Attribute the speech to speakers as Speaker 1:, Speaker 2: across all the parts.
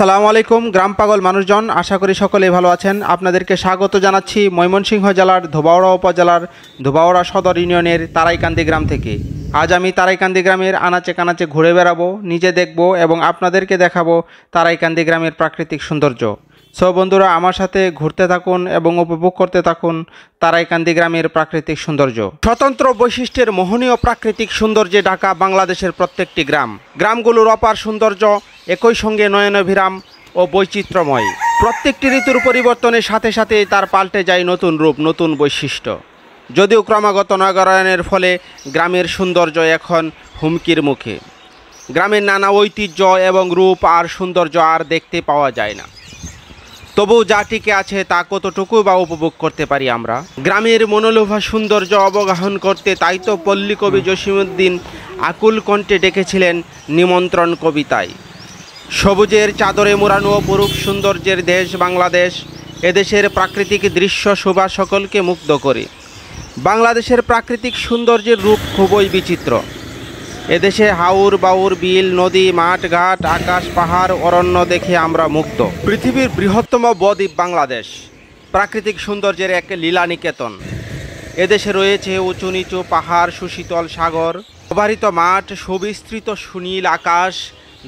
Speaker 1: আসসালামু আলাইকুম গ্রাম পাগল মানুষজন, আশা করি সকলেই ভালো আছেন। আপনাদেরকে স্বাগত জানাচ্ছি ময়মনসিংহ জেলার ধোবাউড়া উপজেলার ধোবাউড়া সদর ইউনিয়নের তারাইকান্দি গ্রাম থেকে। আজ আমি তারাইকান্দি গ্রামের আনাচে কানাচে ঘুরে বেড়াবো, নিজে দেখব এবং আপনাদেরকে দেখাবো তারাইকান্দি গ্রামের প্রাকৃতিক সৌন্দর্য। সো বন্ধুরা, আমার সাথে ঘুরতে থাকুন এবং উপভোগ করতে থাকুন তারাইকান্দি গ্রামের প্রাকৃতিক সৌন্দর্য। স্বতন্ত্র বৈশিষ্ট্যের মোহনীয় প্রাকৃতিক সৌন্দর্যে ঢাকা বাংলাদেশের প্রত্যেকটি গ্রাম। গ্রামগুলোর অপার সৌন্দর্য একই সঙ্গে নয়নাভিরাম ও বৈচিত্র্যময়। প্রত্যেকটি ঋতুর পরিবর্তনের সাথে সাথে তার পাল্টে যায় নতুন রূপ, নতুন বৈশিষ্ট্য। যদিও ক্রমাগত নগরায়নের ফলে গ্রামের সৌন্দর্য এখন হুমকির মুখে। গ্রামের নানা ঐতিহ্য এবং রূপ আর সৌন্দর্য আর দেখতে পাওয়া যায় না। তবু যা টিকে আছে তা কতটুকু বা উপভোগ করতে পারি আমরা। গ্রামের মনোলোভা সৌন্দর্য অবগাহন করতে তাই তো পল্লী কবি জসিমউদ্দিন আকুল কণ্ঠে ডেকেছিলেন নিমন্ত্রণ কবিতায়। সবুজের চাদরে মোড়ানো অপরূপ সৌন্দর্যের দেশ বাংলাদেশ, এদেশের প্রাকৃতিক দৃশ্য শোভা সকলকে মুগ্ধ করে। বাংলাদেশের প্রাকৃতিক সৌন্দর্যের রূপ খুবই বিচিত্র। এদেশে হাওর বাউর, বিল, নদী, মাঠ ঘাট, আকাশ, পাহাড়, অরণ্য দেখে আমরা মুগ্ধ। পৃথিবীর বৃহত্তম বদ্বীপ বাংলাদেশ প্রাকৃতিক সৌন্দর্যের এক লীলানিকেতন। এদেশে রয়েছে উঁচু নিচু পাহাড়, সুশীতল সাগর, অবারিত মাঠ, সুবিস্তৃত সুনীল আকাশ,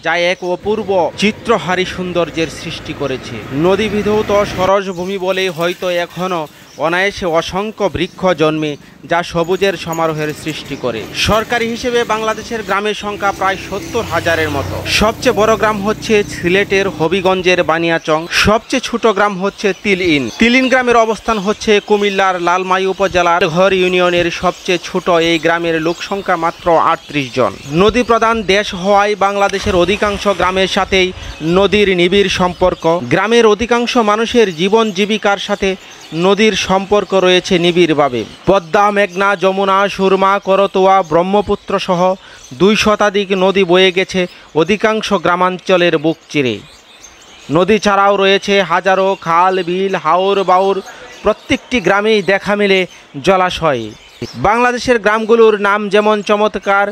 Speaker 1: যা এক অপূর্ব চিত্রহারী সৌন্দর্যের সৃষ্টি করেছে। নদীবিধৌত সরস ভূমি বলে হয়তো এখনও অনায়াসে অসংখ্য বৃক্ষ জন্মে, যা সবুজের সমারোহের সৃষ্টি করে। সরকারি হিসেবে বাংলাদেশের গ্রামের সংখ্যা প্রায় 70,000-এর মতো। সবচেয়ে বড় গ্রাম হচ্ছে সিলেটের হবিগঞ্জের বানিয়াচং। সবচেয়ে ছোট গ্রাম হচ্ছে তিলইন। তিলইন গ্রামের অবস্থান হচ্ছে কুমিল্লার লালমাই উপজেলার ঘর ইউনিয়নের। সবচেয়ে ছোট এই গ্রামের লোক সংখ্যা মাত্র 38 জন। নদী প্রধান দেশ হওয়ায় বাংলাদেশের অধিকাংশ গ্রামের সাথেই নদীর নিবিড় সম্পর্ক। গ্রামের অধিকাংশ মানুষের জীবন জীবিকার সাথে নদীর সম্পর্ক রয়েছে নিবিড়ভাবে। পদ্মা, মেঘনা, যমুনা, সুরমা, করতোয়া, ব্রহ্মপুত্র সহ 2 শতাধিক নদী বয়ে গেছে অধিকাংশ গ্রামাঞ্চলের বুক চিরে। নদী ছাড়াও রয়েছে হাজারো খাল, বিল, হাওর বাউর। প্রত্যেকটি গ্রামেই দেখা মেলে জলাশয়। বাংলাদেশের গ্রামগুলোর নাম যেমন চমৎকার,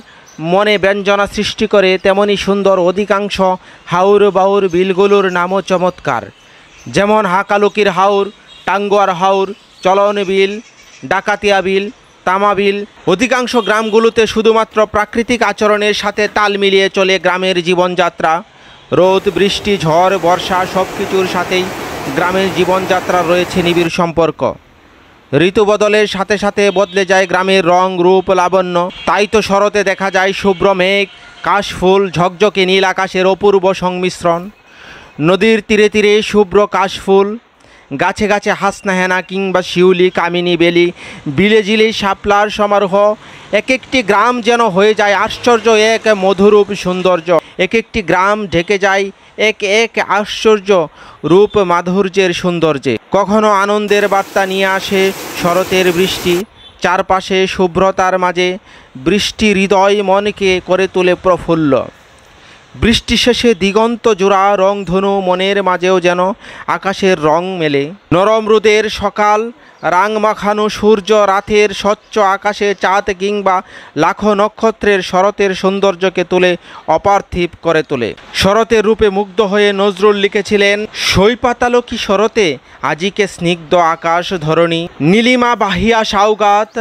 Speaker 1: মনে ব্যঞ্জনা সৃষ্টি করে, তেমনি সুন্দর। অধিকাংশ হাওর বাউর বিলগুলোর নামও চমৎকার, যেমন হাকালুকির হাওর, টাঙ্গুয়ার হাওর, চলন বিল, ডাকাতিয়া বিল, তামা বিল। অধিকাংশ গ্রামগুলোতে শুধুমাত্র প্রাকৃতিক আচরণের সাথে তাল মিলিয়ে চলে গ্রামের জীবনযাত্রা। রোদ, বৃষ্টি, ঝড়, বর্ষা সব কিছুর সাথেই গ্রামের জীবনযাত্রার রয়েছে নিবিড় সম্পর্ক। ঋতু বদলের সাথে সাথে বদলে যায় গ্রামের রং, রূপ, লাবণ্য। তাই তো শরতে দেখা যায় শুভ্র মেঘ, কাশফুল, ঝকঝকে নীল আকাশের অপূর্ব সংমিশ্রণ। নদীর তীরে তীরে শুভ্র কাশফুল, গাছে গাছে হাসনা হেনা কিংবা শিউলি, কামিনী, বেলি, বিলে জিলে শাপলার সমারোহ। এক একটি গ্রাম যেন হয়ে যায় আশ্চর্য এক মধুরূপ সৌন্দর্য। এক একটি গ্রাম ঢেকে যায় এক এক আশ্চর্য রূপ মাধুর্যের সৌন্দর্যে। কখনো আনন্দের বার্তা নিয়ে আসে শরতের বৃষ্টি। চারপাশে শুভ্রতার মাঝে বৃষ্টি হৃদয় মনকে করে তোলে প্রফুল্ল। বৃষ্টি শেষে দিগন্ত জোড়া রংধনু, মনের মাঝেও যেন আকাশের রং মেলে। নরম রোদের সকাল, রাং মাখানো সূর্য, রাতের স্বচ্ছ আকাশে চাঁদ কিংবা লাখো নক্ষত্রের শরতের সৌন্দর্যকে তুলে অপার্থিব করে তোলে। শরতের রূপে মুগ্ধ হয়ে নজরুল লিখেছিলেন, সৈপাতালো কি শরতে আজিকে স্নিগ্ধ আকাশ ধরণী, নীলিমা বাহিয়া সাউগাত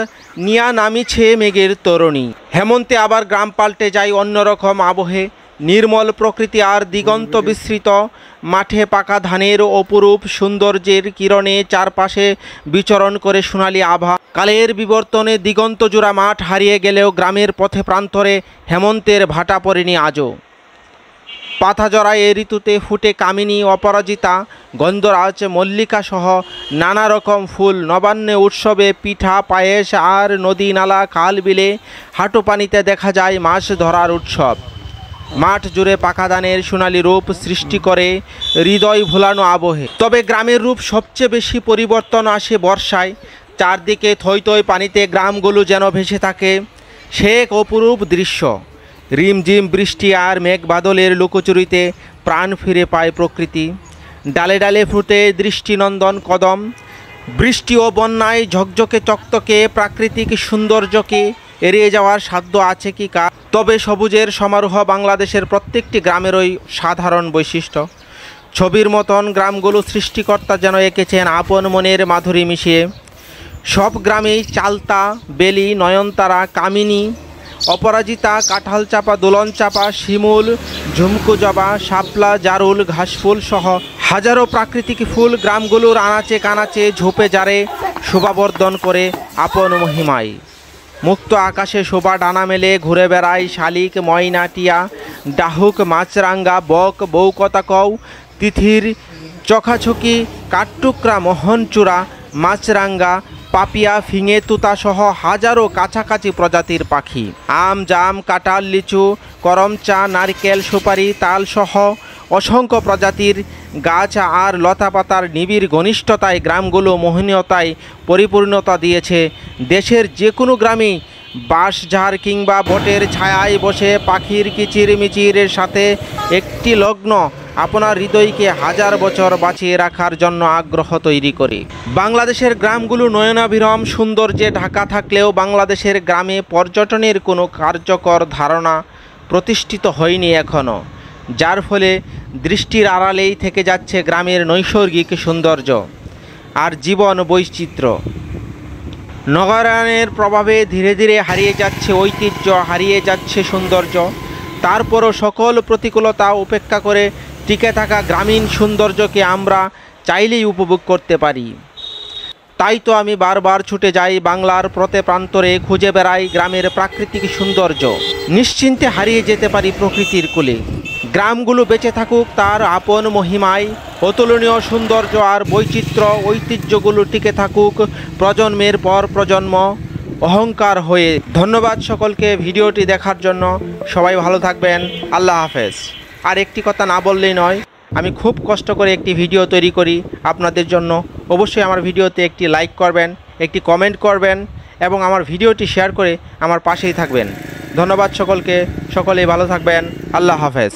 Speaker 1: নিয়া নামিছে মেঘের তরণী। হেমন্তে আবার গ্রাম পাল্টে যায় অন্যরকম আবহে। নির্মল প্রকৃতি আর দিগন্ত বিস্তৃত মাঠে পাকা ধানের অপরূপ সৌন্দর্যের কিরণে চারপাশে বিচরণ করে সোনালী আভা। কালের বিবর্তনে দিগন্ত জোড়া মাঠ হারিয়ে গেলেও গ্রামের পথে প্রান্তরে হেমন্তের ভাটা পড়েনি আজও। পাতা জড়া এ ঋতুতে ফুটে কামিনী, অপরাজিতা, গন্ধরাজ, মল্লিকা সহ নানা রকম ফুল। নবান্নে উৎসবে পিঠা, পায়েস আর নদী, নালা, খাল, বিলে হাঁটু পানিতে দেখা যায় মাছ ধরার উৎসব। মাঠ জুড়ে পাকা ধানের সোনালী রূপ সৃষ্টি করে হৃদয় ভোলানো আবহে। তবে গ্রামের রূপ সবচেয়ে বেশি পরিবর্তন আসে বর্ষায়। চারদিকে থই থই পানিতে গ্রামগুলো যেন ভেসে থাকে। সে এক অপরূপ দৃশ্য। রিমঝিম বৃষ্টি আর মেঘ বাদলের লুকোচুরিতে প্রাণ ফিরে পায় প্রকৃতি। ডালে ডালে ফুটে দৃষ্টিনন্দন কদম। বৃষ্টি ও বন্যায় ঝকঝকে চকচকে প্রাকৃতিক সৌন্দর্যকে এড়িয়ে যাওয়ার সাধ্য আছে কি কার? তবে সবুজের সমারোহ বাংলাদেশের প্রত্যেকটি গ্রামেরই সাধারণ বৈশিষ্ট্য। ছবির মতন গ্রামগুলো সৃষ্টিকর্তা যেন এঁকেছেন আপন মনের মাধুরী মিশিয়ে। সব গ্রামেই চালতা, বেলি, নয়নতারা, কামিনী, অপরাজিতা, কাঁঠাল চাপা, দোলন চাপা, শিমুল, ঝুমকু জবা, শাপলা, জারুল, ঘাসফুল সহ হাজারো প্রাকৃতিক ফুল গ্রামগুলোর আনাচে কানাচে ঝোপে জারে শোভাবর্ধন করে আপন মহিমায়। মুক্ত আকাশে শোভা ডানা মেলে ঘুরে বেড়ায় শালিক, ময়না, টিয়া, ডাহুক, মাছরাঙ্গা, বক, বউকতা কও, তিথির, চখাচকি, কাঠটুকরা, মোহনচূড়া, মাছরাঙ্গা, পাপিয়া, ফিঙে, তুতা সহ হাজারো কাছাকাছি প্রজাতির পাখি। আম, জাম, কাঁঠাল, লিচু, করমচা, নারকেল, সুপারি, তাল সহ অসংখ্য প্রজাতির গাছ আর লতাপাতার নিবিড় ঘনিষ্ঠতায় গ্রামগুলো মোহনীয়তায় পরিপূর্ণতা দিয়েছে। দেশের যে কোনো গ্রামেই বাঁশঝাড় কিংবা বটের ছায়ায় বসে পাখির কিচিরমিচিরের সাথে একটি লগ্ন আপনার হৃদয়কে হাজার বছর বাঁচিয়ে রাখার জন্য আগ্রহ তৈরি করে। বাংলাদেশের গ্রামগুলো নয়নাভিরাম সৌন্দর্যে ঢাকা থাকলেও বাংলাদেশের গ্রামে পর্যটনের কোনো কার্যকর ধারণা প্রতিষ্ঠিত হয়নি এখনও, যার ফলে দৃষ্টির আড়ালেই থেকে যাচ্ছে গ্রামের নৈসর্গিক সৌন্দর্য আর জীবন বৈচিত্র্য। নগরায়নের প্রভাবে ধীরে ধীরে হারিয়ে যাচ্ছে ঐতিহ্য, হারিয়ে যাচ্ছে সৌন্দর্য। তারপরও সকল প্রতিকূলতা উপেক্ষা করে টিকে থাকা গ্রামীণ সৌন্দর্যকে আমরা চাইলেই উপভোগ করতে পারি। তাই তো আমি বারবার ছুটে যাই বাংলার প্রতি প্রান্তরে, খুঁজে বেড়াই গ্রামের প্রাকৃতিক সৌন্দর্য। নিশ্চিন্তে হারিয়ে যেতে পারি প্রকৃতির কোলে। গ্রামগুলো বেঁচে থাকুক তার আপন মহিমায়, অতুলনীয় সৌন্দর্য আর বৈচিত্র্য ঐতিহ্যগুলো টিকে থাকুক প্রজন্মের পর প্রজন্ম অহংকার হয়ে। ধন্যবাদ সকলকে ভিডিওটি দেখার জন্য। সবাই ভালো থাকবেন। আল্লাহ হাফেজ। আর একটি কথা না বললেই নয়, আমি খুব কষ্ট করে একটি ভিডিও তৈরি করি আপনাদের জন্য। অবশ্যই আমার ভিডিওতে একটি লাইক করবেন, একটি কমেন্ট করবেন এবং আমার ভিডিওটি শেয়ার করে আমার পাশেই থাকবেন। ধন্যবাদ সকলকে। সকলেই ভালো থাকবেন। আল্লাহ হাফেজ।